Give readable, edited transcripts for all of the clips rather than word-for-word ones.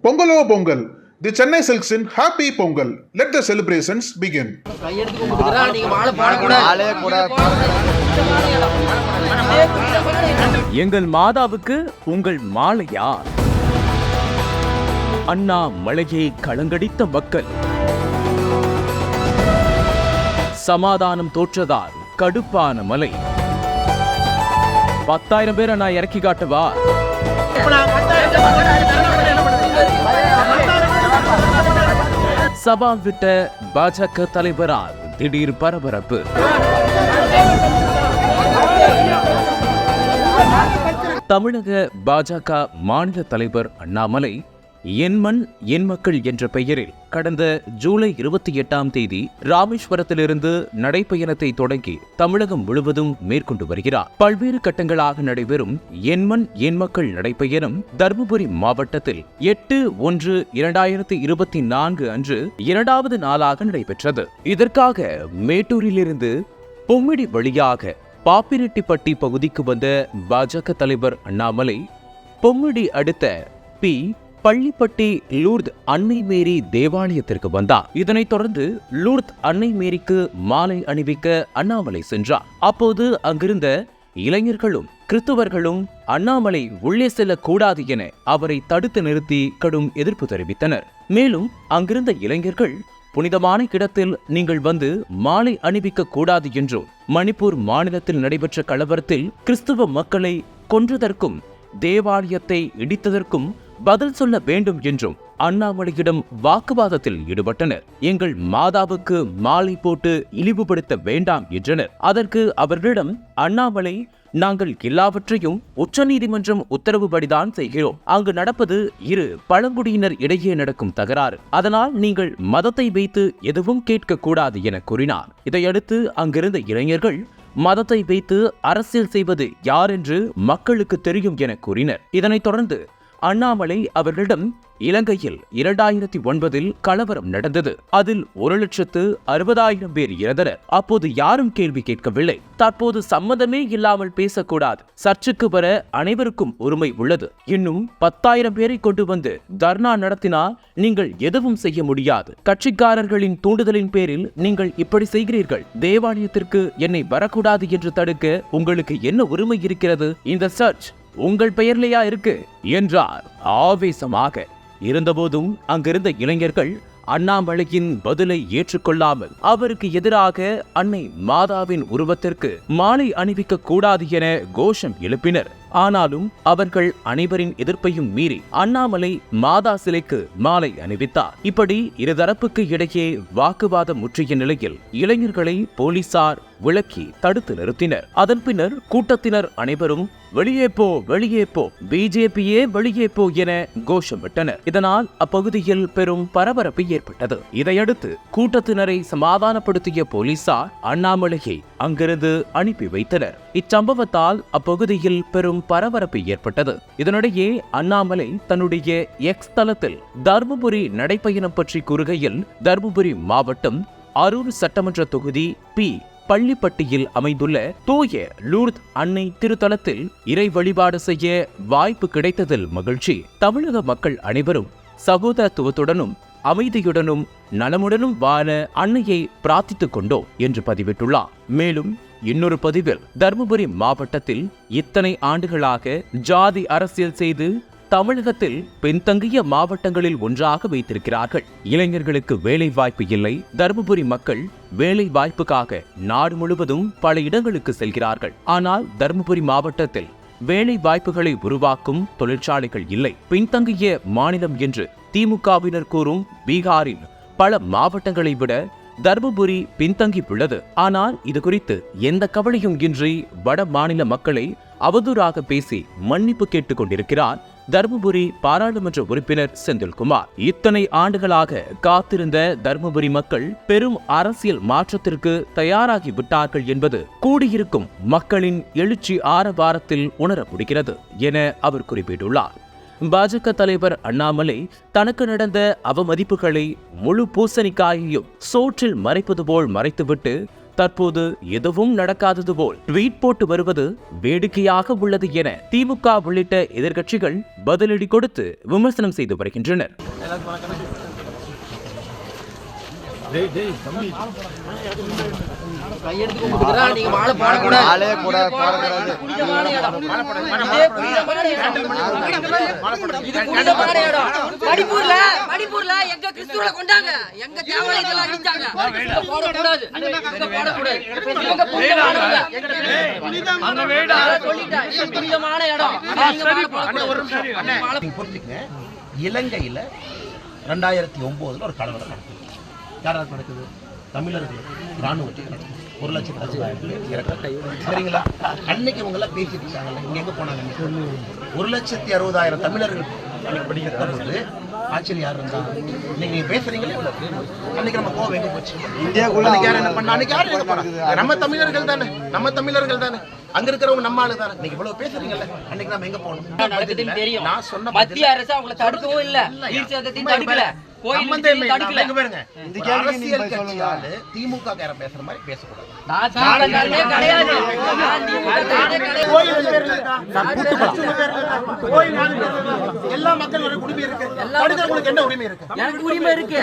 Pongalo Pongal. The Chennai Silks in Happy Pongal. Let the celebrations begin. எங்கள் மாதாவுக்கு உங்கள் மாலையா? அண்ணா மலையை களங்கடித்த மக்கள். சமாதானம் தோற்றதால் கடுப்பான மலை. 10,000 பேரை நான் இறக்கி காட்டவா? சவால் விட்ட பாஜக தலைவரால் திடீர் பரபரப்பு. தமிழக பாஜக மாநில தலைவர் அண்ணாமலை என் மண் என் மக்கள் என்ற பெயரில் கடந்த ஜூலை 28ஆம் தேதி ராமேஸ்வரத்திலிருந்து நடைப்பயணத்தை தொடங்கி தமிழகம் முழுவதும் மேற்கொண்டு வருகிறார். பல்வேறு கட்டங்களாக நடைபெறும் என் மண் என் மக்கள் நடைப்பயணம் தருமபுரி மாவட்டத்தில் 8/1/2024 அன்று 2வது நாளாக நடைபெற்றது. இதற்காக மேட்டூரிலிருந்து பொம்மிடி வழியாக பாப்பிரெட்டிப்பட்டி பகுதிக்கு வந்த பாஜக தலைவர் அண்ணாமலை பொம்மிடி அடுத்த பி பள்ளிப்பட்டி லூர்த் அன்னை மேரி தேவாலயத்திற்கு வந்தார். இதனைத் தொடர்ந்து லூர்த் அன்னை மேரிக்கு மாலை அணிவிக்க அண்ணாமலை சென்றார். அப்போது அங்கிருந்த இளைஞர்களும் கிறிஸ்துவர்களும் அண்ணாமலை உள்ளே செல்லக்கூடாது என அவரை தடுத்து நிறுத்தி கடும் எதிர்ப்பு தெரிவித்தனர். மேலும் அங்கிருந்த இளைஞர்கள் புனிதமான இடத்தில் நீங்கள் வந்து மாலை அணிவிக்க கூடாது என்றும், மணிப்பூர் மாநிலத்தில் நடைபெற்ற கலவரத்தில் கிறிஸ்துவ மக்களை கொன்றதற்கும் தேவாலயத்தை இடித்ததற்கும் பதில் சொல்ல வேண்டும் என்றும் அண்ணாமலையிடம் வாக்குவாதத்தில் ஈடுபட்டனர். எங்கள் மாதாவுக்கு மாலை போட்டு இழிவுபடுத்த வேண்டாம் என்றனர். அதற்கு அவர்களிடம் அண்ணாமலை, நாங்கள் எல்லாவற்றையும் உச்சநீதிமன்றம் உத்தரவுபடிதான் செய்கிறோம். அங்கு நடப்பது இரு பழங்குடியினர் இடையே நடக்கும் தகராறு. அதனால் நீங்கள் மதத்தை வைத்து எதுவும் கேட்க கூடாது என கூறினார். இதையடுத்து அங்கிருந்த இளைஞர்கள் மதத்தை வைத்து அரசியல் செய்வது யார் என்று மக்களுக்கு தெரியும் என கூறினர். இதனைத் தொடர்ந்து அண்ணாமலை அவர்களிடம் இலங்கையில் 2009 கலவரம் நடந்தது. அதில் 1,60,000 பேர் இறந்தனர். அப்போது யாரும் கேள்வி கேட்கவில்லை. தற்போது சம்மதமே இல்லாமல் பேசக்கூடாது. சர்ச்சுக்கு வர அனைவருக்கும் உரிமை உள்ளது. இன்னும் 10,000 பேரை கொண்டு வந்து தர்ணா நடத்தினால் நீங்கள் எதுவும் செய்ய முடியாது. கட்சிக்காரர்களின் தூண்டுதலின் பேரில் நீங்கள் இப்படி செய்கிறீர்கள். தேவாலயத்திற்கு என்னை வரக்கூடாது என்று தடுக்க உங்களுக்கு என்ன உரிமை இருக்கிறது? இந்த சர்ச் உங்கள் பெயர்லையா இருக்கு என்றார் ஆவேசமாக. இருந்தபோதும் அங்கிருந்த இளைஞர்கள் அண்ணாமலையின் பதிலை ஏற்றுக்கொள்ளாமல் அவருக்கு எதிராக அன்னை மாதாவின் உருவத்திற்கு மாலை அணிவிக்க கூடாது என கோஷம் எழுப்பினர். ஆனாலும் அவர்கள் அனைவரின் எதிர்ப்பையும் மீறி அண்ணாமலை மாதா சிலைக்கு மாலை அணிவித்தார். இப்படி இருதரப்புக்கு இடையே வாக்குவாதம் முற்றிய நிலையில் இளைஞர்களை போலீசார் விலக்கி தடுத்து நிறுத்தினர். அதன் பின்னர் கூட்டத்தினர் அனைவரும் வெளியே போ, வெளியே போ, பிஜேபியே வெளியே போ என கோஷமிட்டனர். இதனால் அப்பகுதியில் பெரும் பரபரப்பு ஏற்பட்டது. இதையடுத்து கூட்டத்தினரை சமாதானப்படுத்திய போலீசார் அண்ணாமலையை அங்கிருந்து அனுப்பி வைத்தனர். இச்சம்பவத்தால் அப்பகுதியில் பெரும் பரபரப்பு ஏற்பட்டது. இதனிடையே அண்ணாமலை தன்னுடைய எக்ஸ் தளத்தில் தர்மபுரி நடைப்பயணம் பற்றி கூறுகையில், தர்மபுரி மாவட்டம் அரூர் சட்டமன்ற தொகுதி பி பள்ளிப்பட்டியில் அமைந்துள்ள தூய லூர்த் அன்னை திருத்தலத்தில் இறை வழிபாடு செய்ய வாய்ப்பு கிடைத்ததில் மகிழ்ச்சி. தமிழக மக்கள் அனைவரும் சகோதரத்துவத்துடனும் அமைதியுடனும் நலமுடனும் வாழ அன்னையை பிரார்த்தித்துக் கொண்டோம் என்று பதிவிட்டுள்ளார். மேலும் இன்னொரு பதிவில், தர்மபுரி மாவட்டத்தில் இத்தனை ஆண்டுகளாக ஜாதி அரசியல் செய்து தமிழகத்தில் பின்தங்கிய மாவட்டங்களில் ஒன்றாக வைத்திருக்கிறார்கள். இளைஞர்களுக்கு வேலை வாய்ப்பு இல்லை. தர்மபுரி மக்கள் வேலை வாய்ப்புக்காக நாடு முழுவதும் பல இடங்களுக்கு செல்கிறார்கள். ஆனால் தர்மபுரி மாவட்டத்தில் வேலை வாய்ப்புகளை உருவாக்கும் தொழிற்சாலைகள் இல்லை. பின்தங்கிய மாநிலம் என்று திமுகவினர் கூறும் பீகாரின் பல மாவட்டங்களை விட தர்மபுரி பின்தங்கி உள்ளது. ஆனால் இது குறித்து எந்த கவலையும் இன்றி வட மாநில மக்களை அவதூறாக பேசி மன்னிப்பு கேட்டுக் கொண்டிருக்கிறார் தர்மபுரி பாராளுமன்ற உறுப்பினர் செந்தில்குமார். இத்தனை ஆண்டுகளாக காத்திருந்த தர்மபுரி மக்கள் பெரும் அரசியல் மாற்றத்திற்கு தயாராகி விட்டார்கள் என்பது கூடியிருக்கும் மக்களின் எழுச்சி ஆரவாரத்தில் உணர முடிகிறது என அவர் குறிப்பிட்டுள்ளார். பாஜக தலைவர் அண்ணாமலை தனக்கு நடந்த அவமதிப்புகளை முழு பூசணிக்காயையும் சோற்றில் மறைப்பது போல் மறைத்துவிட்டு தற்போது எதுவும் நடக்காதது போல் ட்வீட் போட்டு வருவது வேடிக்கையாக உள்ளது என திமுக உள்ளிட்ட எதிர்க்கட்சிகள் பதிலடி கொடுத்து விமர்சனம் செய்து வருகின்றனர். மணிப்பூர்ல எங்க கிறிஸ்துவ கொண்டாங்க, எங்க தேவாலயத்துல அடிச்சாங்க. போடக்கூடாது, புனிதமான இடம். இலங்கையில 2009 ஒரு கலவரம் நடக்குது. யாராவது நடக்குது? தமிழர்கள் ராணுவத்தில் நடக்குது. 1,60,000 சரிங்களா? அன்னைக்கு இவங்க எல்லாம் பேசிட்டு இருக்காங்கல்ல, இங்க எங்க போனாங்க? 1,60,60,000 தமிழர்கள் அன்னைக்கு படிக்கிற போது ஆச்சரியம் யார் இருந்தா? நீங்க பேசுறீங்களே, அன்னைக்கு நம்ம கோவம் எங்க போச்சு? இந்தியாவுக்குள்ள யார் என்ன பண்ணா? அன்னைக்கு யார் எங்க போனாங்க? நம்ம தமிழர்கள் தானே, நம்ம தமிழர்கள் தானே, அங்க இருக்கிறவங்க நம்ம ஆளு தானே. நீங்க இவ்வளவு பேசுறீங்கல்ல, அன்னைக்கு நாம எங்க போகணும்? தெரியும். நான் சொன்ன மத்திய அரசு அவங்களை தடுக்கவும் இல்ல, தடுக்கல. அரசியல் கட்சியால திமுக காரன் பேசுற மாதிரி பேசக்கூடாது. எல்லா மக்களோட உரிமை இருக்கு. உங்களுக்கு என்ன உரிமை இருக்கு? எனக்கு உரிமை இருக்கு.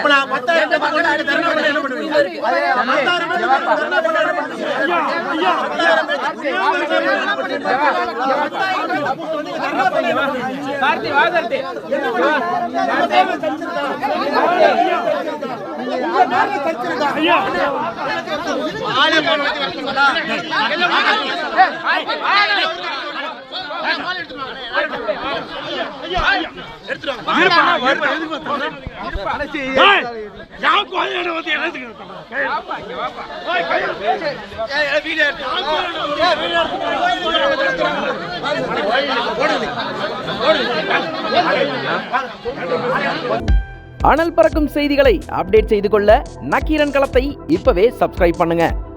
அனல் பறக்கும் செய்திகளை அப்டேட் செய்து கொள்ள நக்கீரன் களத்தை இப்பவே சப்ஸ்கிரைப் பண்ணுங்க.